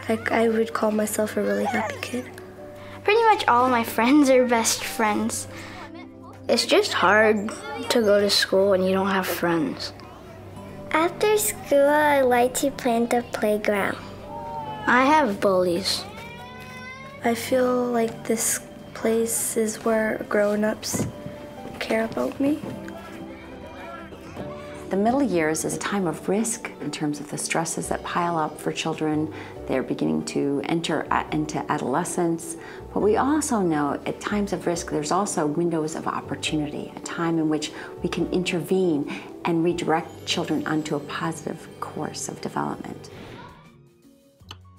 Like, I would call myself a really happy kid. Pretty much all of my friends are best friends. It's just hard to go to school when you don't have friends. After school, I like to play in the playground. I have bullies. I feel like this place is where grown-ups care about me. The middle years is a time of risk in terms of the stresses that pile up for children. They're beginning to enter into adolescence. But we also know at times of risk, there's also windows of opportunity, a time in which we can intervene and redirect children onto a positive course of development.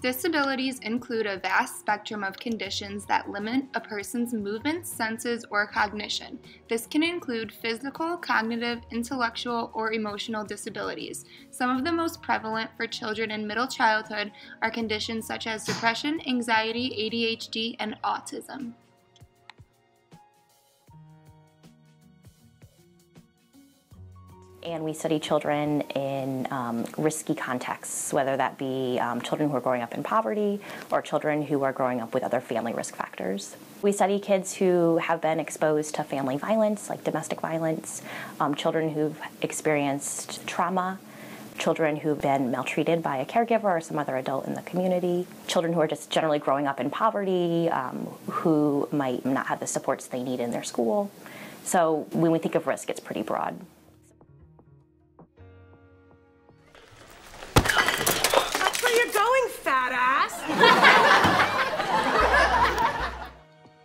Disabilities include a vast spectrum of conditions that limit a person's movements, senses, or cognition. This can include physical, cognitive, intellectual, or emotional disabilities. Some of the most prevalent for children in middle childhood are conditions such as depression, anxiety, ADHD, and autism. And we study children in risky contexts, whether that be children who are growing up in poverty or children who are growing up with other family risk factors. We study kids who have been exposed to family violence, like domestic violence, children who've experienced trauma, children who've been maltreated by a caregiver or some other adult in the community, children who are just generally growing up in poverty, who might not have the supports they need in their school. So when we think of risk, it's pretty broad.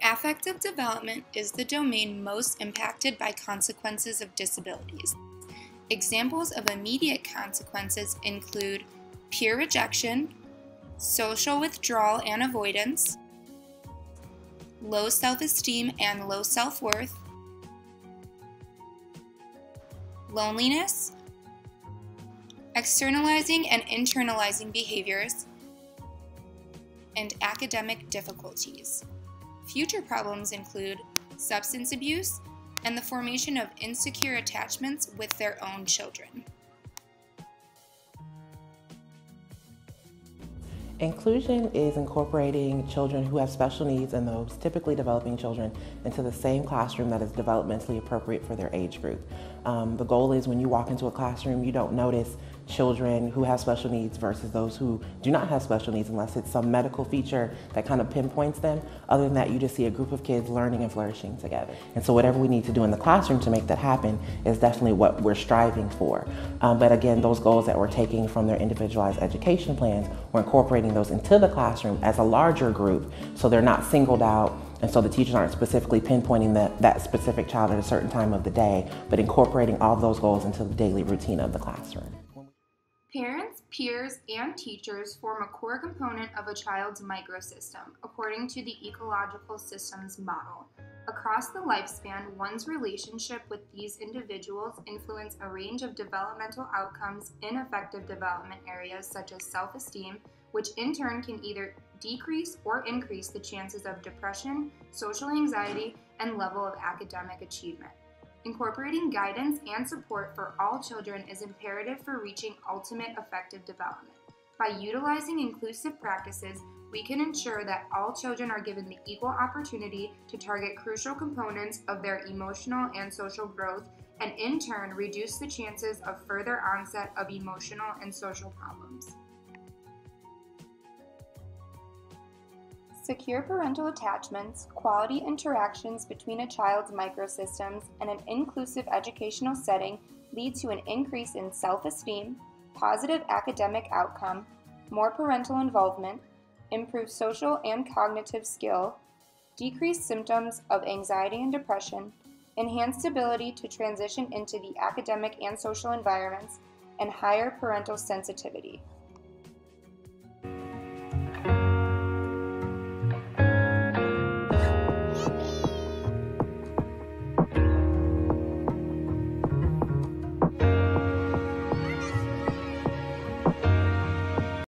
Affective development is the domain most impacted by consequences of disabilities. Examples of immediate consequences include peer rejection, social withdrawal and avoidance, low self-esteem and low self-worth, loneliness, externalizing and internalizing behaviors, and academic difficulties. Future problems include substance abuse and the formation of insecure attachments with their own children. Inclusion is incorporating children who have special needs and those typically developing children into the same classroom that is developmentally appropriate for their age group. The goal is when you walk into a classroom, you don't notice children who have special needs versus those who do not have special needs unless it's some medical feature that kind of pinpoints them. Other than that, you just see a group of kids learning and flourishing together. And so whatever we need to do in the classroom to make that happen is definitely what we're striving for. But again, those goals that we're taking from their individualized education plans, we're incorporating those into the classroom as a larger group so they're not singled out, and so the teachers aren't specifically pinpointing that specific child at a certain time of the day, but incorporating all of those goals into the daily routine of the classroom. Parents, peers, and teachers form a core component of a child's microsystem, according to the ecological systems model. Across the lifespan, one's relationship with these individuals influence a range of developmental outcomes in affective development areas such as self-esteem, which in turn can either decrease or increase the chances of depression, social anxiety, and level of academic achievement. Incorporating guidance and support for all children is imperative for reaching ultimate effective development. By utilizing inclusive practices, we can ensure that all children are given the equal opportunity to target crucial components of their emotional and social growth, and in turn reduce the chances of further onset of emotional and social problems. Secure parental attachments, quality interactions between a child's microsystems, and an inclusive educational setting lead to an increase in self-esteem, positive academic outcome, more parental involvement, improved social and cognitive skill, decreased symptoms of anxiety and depression, enhanced ability to transition into the academic and social environments, and higher parental sensitivity.